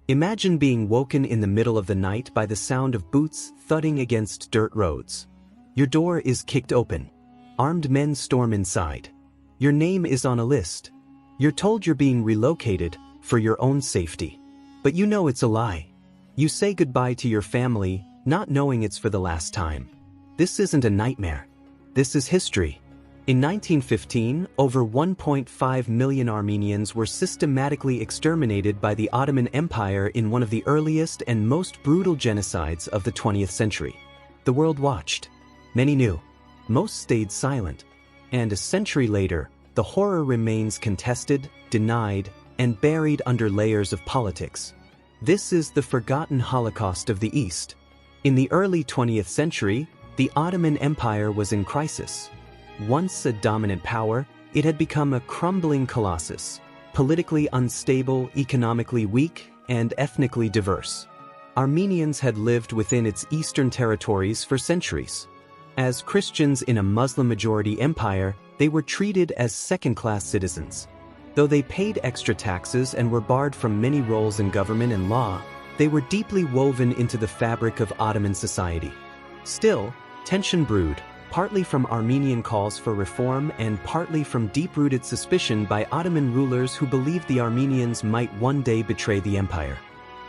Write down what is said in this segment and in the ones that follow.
Imagine being woken in the middle of the night by the sound of boots thudding against dirt roads. Your door is kicked open. Armed men storm inside. Your name is on a list. You're told you're being relocated for your own safety. But you know it's a lie. You say goodbye to your family, not knowing it's for the last time. This isn't a nightmare. This is history. In 1915, over 1.5 million Armenians were systematically exterminated by the Ottoman Empire in one of the earliest and most brutal genocides of the 20th century. The world watched. Many knew. Most stayed silent. And a century later, the horror remains contested, denied, and buried under layers of politics. This is the forgotten Holocaust of the East. In the early 20th century, the Ottoman Empire was in crisis. Once a dominant power, it had become a crumbling colossus, politically unstable, economically weak, and ethnically diverse. Armenians had lived within its eastern territories for centuries. As Christians in a Muslim-majority empire, they were treated as second-class citizens. Though they paid extra taxes and were barred from many roles in government and law, they were deeply woven into the fabric of Ottoman society. Still, tension brewed, partly from Armenian calls for reform and partly from deep-rooted suspicion by Ottoman rulers who believed the Armenians might one day betray the empire.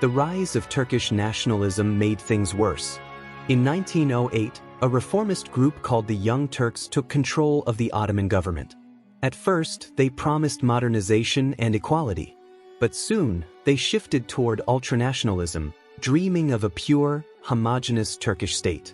The rise of Turkish nationalism made things worse. In 1908, a reformist group called the Young Turks took control of the Ottoman government. At first, they promised modernization and equality. But soon, they shifted toward ultranationalism, dreaming of a pure, homogeneous Turkish state.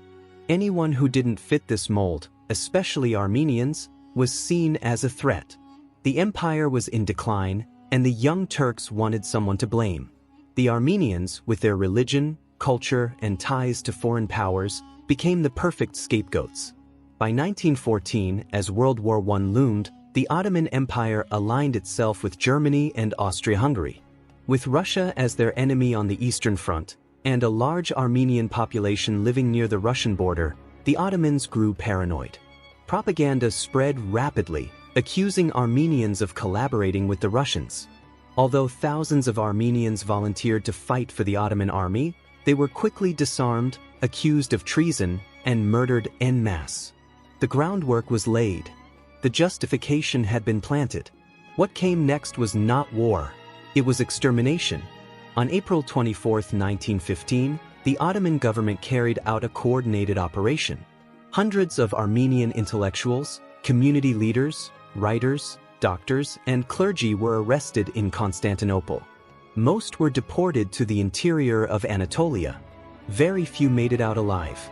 Anyone who didn't fit this mold, especially Armenians, was seen as a threat. The empire was in decline, and the Young Turks wanted someone to blame. The Armenians, with their religion, culture, and ties to foreign powers, became the perfect scapegoats. By 1914, as World War I loomed, the Ottoman Empire aligned itself with Germany and Austria-Hungary. With Russia as their enemy on the Eastern Front, and a large Armenian population living near the Russian border, the Ottomans grew paranoid. Propaganda spread rapidly, accusing Armenians of collaborating with the Russians. Although thousands of Armenians volunteered to fight for the Ottoman army, they were quickly disarmed, accused of treason, and murdered en masse. The groundwork was laid. The justification had been planted. What came next was not war. It was extermination. On April 24, 1915, the Ottoman government carried out a coordinated operation. Hundreds of Armenian intellectuals, community leaders, writers, doctors, and clergy were arrested in Constantinople. Most were deported to the interior of Anatolia. Very few made it out alive.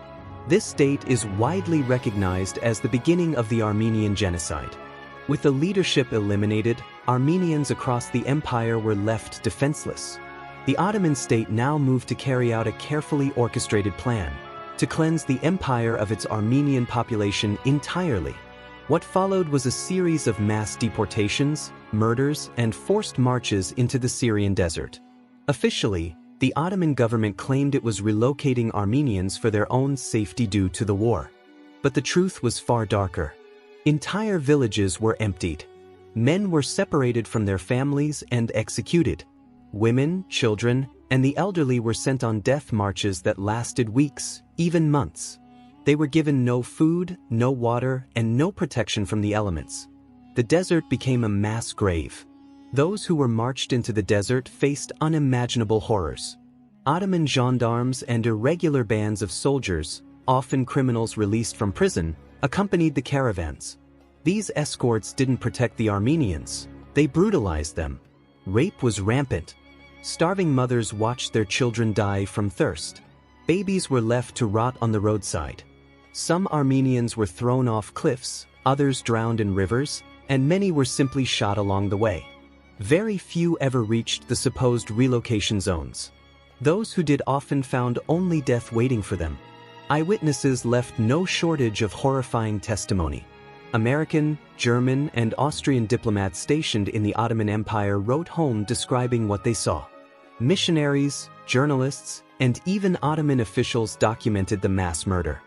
This date is widely recognized as the beginning of the Armenian Genocide. With the leadership eliminated, Armenians across the empire were left defenseless. The Ottoman state now moved to carry out a carefully orchestrated plan to cleanse the empire of its Armenian population entirely. What followed was a series of mass deportations, murders, and forced marches into the Syrian desert. Officially, the Ottoman government claimed it was relocating Armenians for their own safety due to the war. But the truth was far darker. Entire villages were emptied. Men were separated from their families and executed. Women, children, and the elderly were sent on death marches that lasted weeks, even months. They were given no food, no water, and no protection from the elements. The desert became a mass grave. Those who were marched into the desert faced unimaginable horrors. Ottoman gendarmes and irregular bands of soldiers, often criminals released from prison, accompanied the caravans. These escorts didn't protect the Armenians. They brutalized them. Rape was rampant. Starving mothers watched their children die from thirst. Babies were left to rot on the roadside. Some Armenians were thrown off cliffs, others drowned in rivers, and many were simply shot along the way. Very few ever reached the supposed relocation zones. Those who did often found only death waiting for them. Eyewitnesses left no shortage of horrifying testimony. American, German, and Austrian diplomats stationed in the Ottoman Empire wrote home describing what they saw. Missionaries, journalists, and even Ottoman officials documented the mass murder.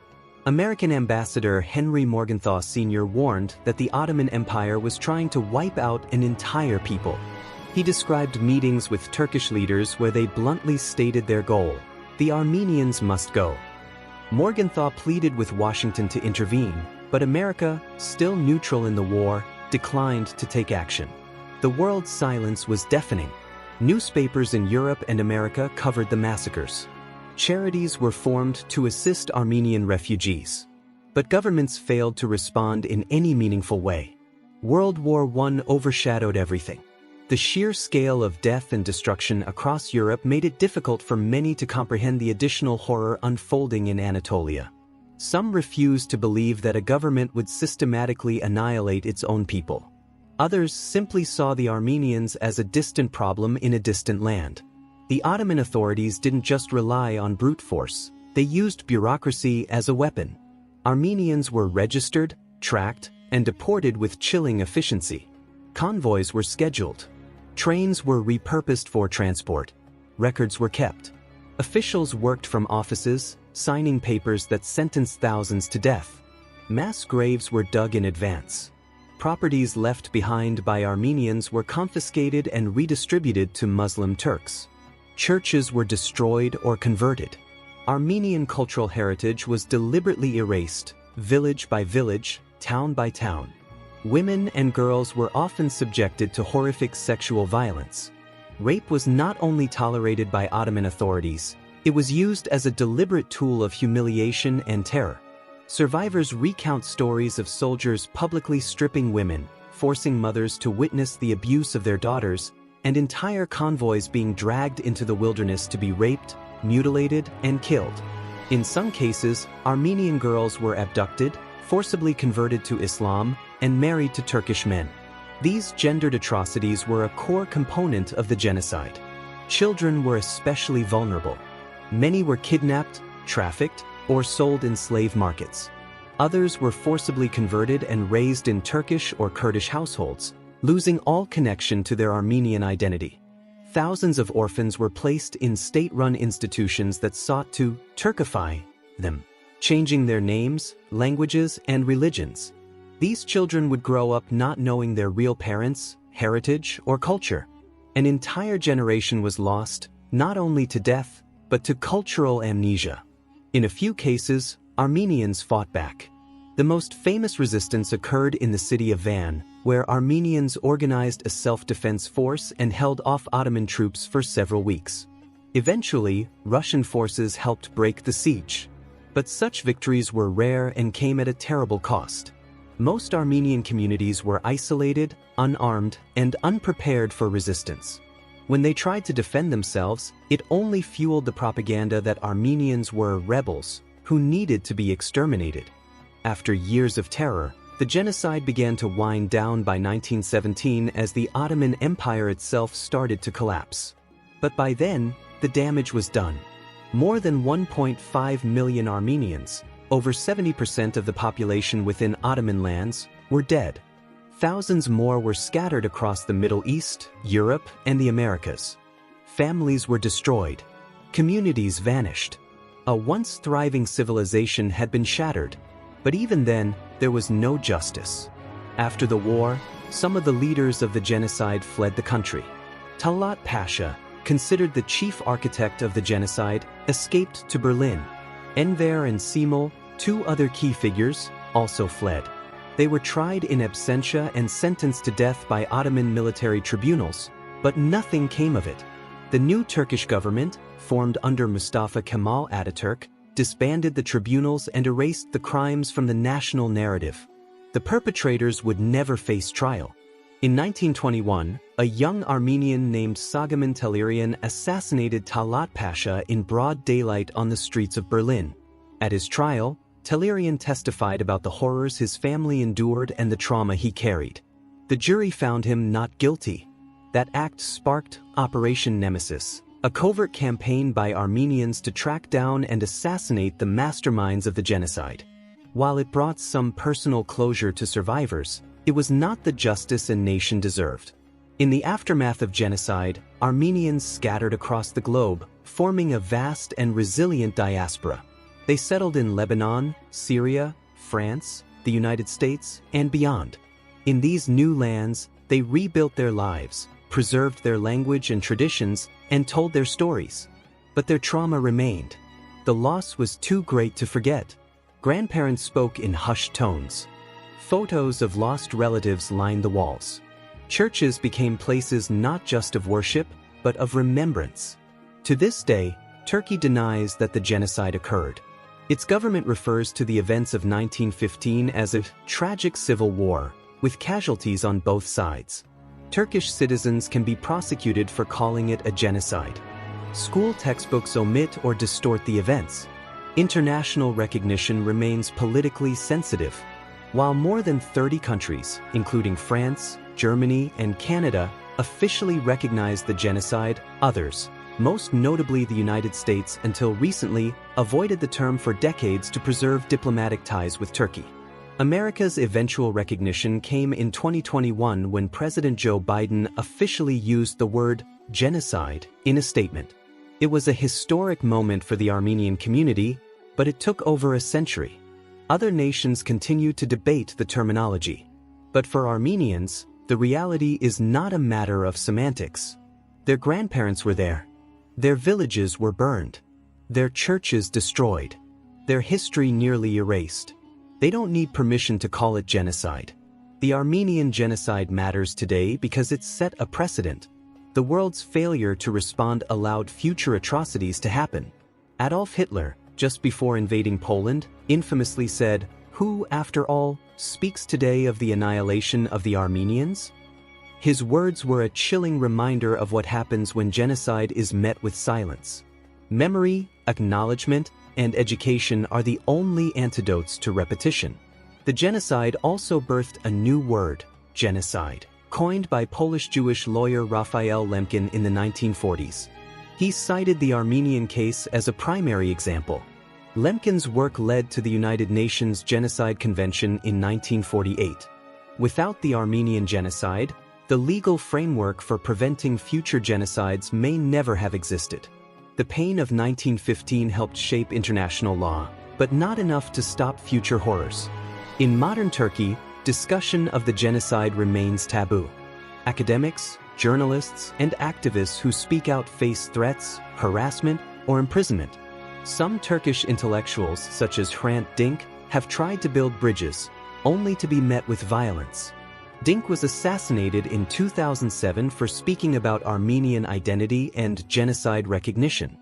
American Ambassador Henry Morgenthau Sr. warned that the Ottoman Empire was trying to wipe out an entire people. He described meetings with Turkish leaders where they bluntly stated their goal: the Armenians must go. Morgenthau pleaded with Washington to intervene, but America, still neutral in the war, declined to take action. The world's silence was deafening. Newspapers in Europe and America covered the massacres. Charities were formed to assist Armenian refugees. But governments failed to respond in any meaningful way. World War I overshadowed everything. The sheer scale of death and destruction across Europe made it difficult for many to comprehend the additional horror unfolding in Anatolia. Some refused to believe that a government would systematically annihilate its own people. Others simply saw the Armenians as a distant problem in a distant land. The Ottoman authorities didn't just rely on brute force, they used bureaucracy as a weapon. Armenians were registered, tracked, and deported with chilling efficiency. Convoys were scheduled. Trains were repurposed for transport. Records were kept. Officials worked from offices, signing papers that sentenced thousands to death. Mass graves were dug in advance. Properties left behind by Armenians were confiscated and redistributed to Muslim Turks. Churches were destroyed or converted. Armenian cultural heritage was deliberately erased, village by village, town by town. Women and girls were often subjected to horrific sexual violence. Rape was not only tolerated by Ottoman authorities, it was used as a deliberate tool of humiliation and terror. Survivors recount stories of soldiers publicly stripping women, forcing mothers to witness the abuse of their daughters, and entire convoys being dragged into the wilderness to be raped, mutilated, and killed. In some cases, Armenian girls were abducted, forcibly converted to Islam, and married to Turkish men. These gendered atrocities were a core component of the genocide. Children were especially vulnerable. Many were kidnapped, trafficked, or sold in slave markets. Others were forcibly converted and raised in Turkish or Kurdish households, losing all connection to their Armenian identity. Thousands of orphans were placed in state-run institutions that sought to Turkify them, changing their names, languages, and religions. These children would grow up not knowing their real parents, heritage, or culture. An entire generation was lost, not only to death, but to cultural amnesia. In a few cases, Armenians fought back. The most famous resistance occurred in the city of Van, where Armenians organized a self-defense force and held off Ottoman troops for several weeks. Eventually, Russian forces helped break the siege. But such victories were rare and came at a terrible cost. Most Armenian communities were isolated, unarmed, and unprepared for resistance. When they tried to defend themselves, it only fueled the propaganda that Armenians were rebels who needed to be exterminated. After years of terror, the genocide began to wind down by 1917 as the Ottoman Empire itself started to collapse. But by then, the damage was done. More than 1.5 million Armenians, over 70% of the population within Ottoman lands, were dead. Thousands more were scattered across the Middle East, Europe, and the Americas. Families were destroyed. Communities vanished. A once thriving civilization had been shattered. But even then, there was no justice. After the war, some of the leaders of the genocide fled the country. Talat Pasha, considered the chief architect of the genocide, escaped to Berlin. Enver and Semel, two other key figures, also fled. They were tried in absentia and sentenced to death by Ottoman military tribunals, but nothing came of it. The new Turkish government, formed under Mustafa Kemal Ataturk, disbanded the tribunals and erased the crimes from the national narrative. The perpetrators would never face trial. In 1921, a young Armenian named Sagaman Tehlirian assassinated Talat Pasha in broad daylight on the streets of Berlin. At his trial, Tehlirian testified about the horrors his family endured and the trauma he carried. The jury found him not guilty. That act sparked Operation Nemesis, a covert campaign by Armenians to track down and assassinate the masterminds of the genocide. While it brought some personal closure to survivors, it was not the justice a nation deserved. In the aftermath of genocide, Armenians scattered across the globe, forming a vast and resilient diaspora. They settled in Lebanon, Syria, France, the United States, and beyond. In these new lands, they rebuilt their lives, preserved their language and traditions, and told their stories. But their trauma remained. The loss was too great to forget. Grandparents spoke in hushed tones. Photos of lost relatives lined the walls. Churches became places not just of worship, but of remembrance. To this day, Turkey denies that the genocide occurred. Its government refers to the events of 1915 as a tragic civil war, with casualties on both sides. Turkish citizens can be prosecuted for calling it a genocide. School textbooks omit or distort the events. International recognition remains politically sensitive. While more than 30 countries, including France, Germany, and Canada, officially recognize the genocide, others, most notably the United States until recently, avoided the term for decades to preserve diplomatic ties with Turkey. America's eventual recognition came in 2021 when President Joe Biden officially used the word genocide in a statement. It was a historic moment for the Armenian community, but it took over a century. Other nations continue to debate the terminology. But for Armenians, the reality is not a matter of semantics. Their grandparents were there. Their villages were burned. Their churches destroyed. Their history nearly erased. They don't need permission to call it genocide. The Armenian genocide matters today because it set a precedent. The world's failure to respond allowed future atrocities to happen. Adolf Hitler, just before invading Poland, infamously said, "Who, after all, speaks today of the annihilation of the Armenians?" His words were a chilling reminder of what happens when genocide is met with silence. Memory, acknowledgement, and education are the only antidotes to repetition. The genocide also birthed a new word, genocide, coined by Polish-Jewish lawyer Raphael Lemkin in the 1940s. He cited the Armenian case as a primary example. Lemkin's work led to the United Nations Genocide Convention in 1948. Without the Armenian genocide, the legal framework for preventing future genocides may never have existed. The pain of 1915 helped shape international law, but not enough to stop future horrors. In modern Turkey, discussion of the genocide remains taboo. Academics, journalists, and activists who speak out face threats, harassment, or imprisonment. Some Turkish intellectuals, such as Hrant Dink, have tried to build bridges, only to be met with violence. Dink was assassinated in 2007 for speaking about Armenian identity and genocide recognition.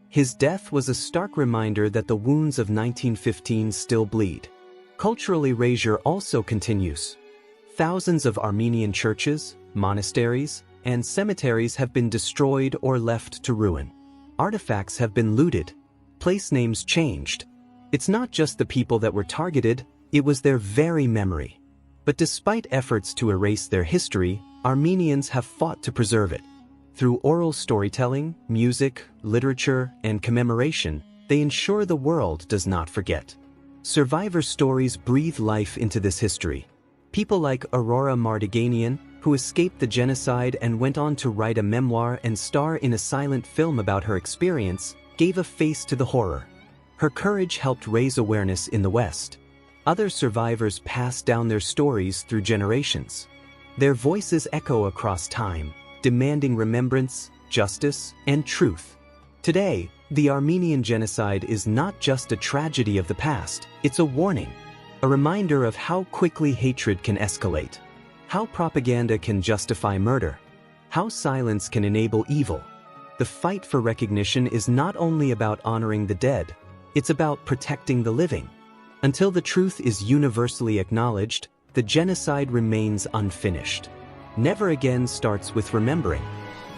His death was a stark reminder that the wounds of 1915 still bleed. Cultural erasure also continues. Thousands of Armenian churches, monasteries, and cemeteries have been destroyed or left to ruin. Artifacts have been looted. Place names changed. It's not just the people that were targeted, it was their very memory. But despite efforts to erase their history, Armenians have fought to preserve it. Through oral storytelling, music, literature, and commemoration, they ensure the world does not forget. Survivor stories breathe life into this history. People like Aurora Mardiganian, who escaped the genocide and went on to write a memoir and star in a silent film about her experience, gave a face to the horror. Her courage helped raise awareness in the West. Other survivors passed down their stories through generations. Their voices echo across time, demanding remembrance, justice, and truth. Today, the Armenian genocide is not just a tragedy of the past, it's a warning, a reminder of how quickly hatred can escalate, how propaganda can justify murder, how silence can enable evil. The fight for recognition is not only about honoring the dead, it's about protecting the living. Until the truth is universally acknowledged, the genocide remains unfinished. Never Again starts with remembering.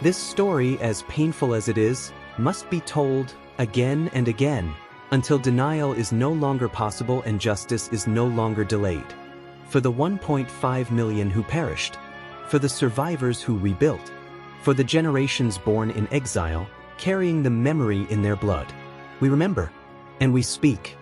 This story, as painful as it is, must be told again and again, until denial is no longer possible and justice is no longer delayed. For the 1.5 million who perished, for the survivors who rebuilt, for the generations born in exile, carrying the memory in their blood. We remember, and we speak.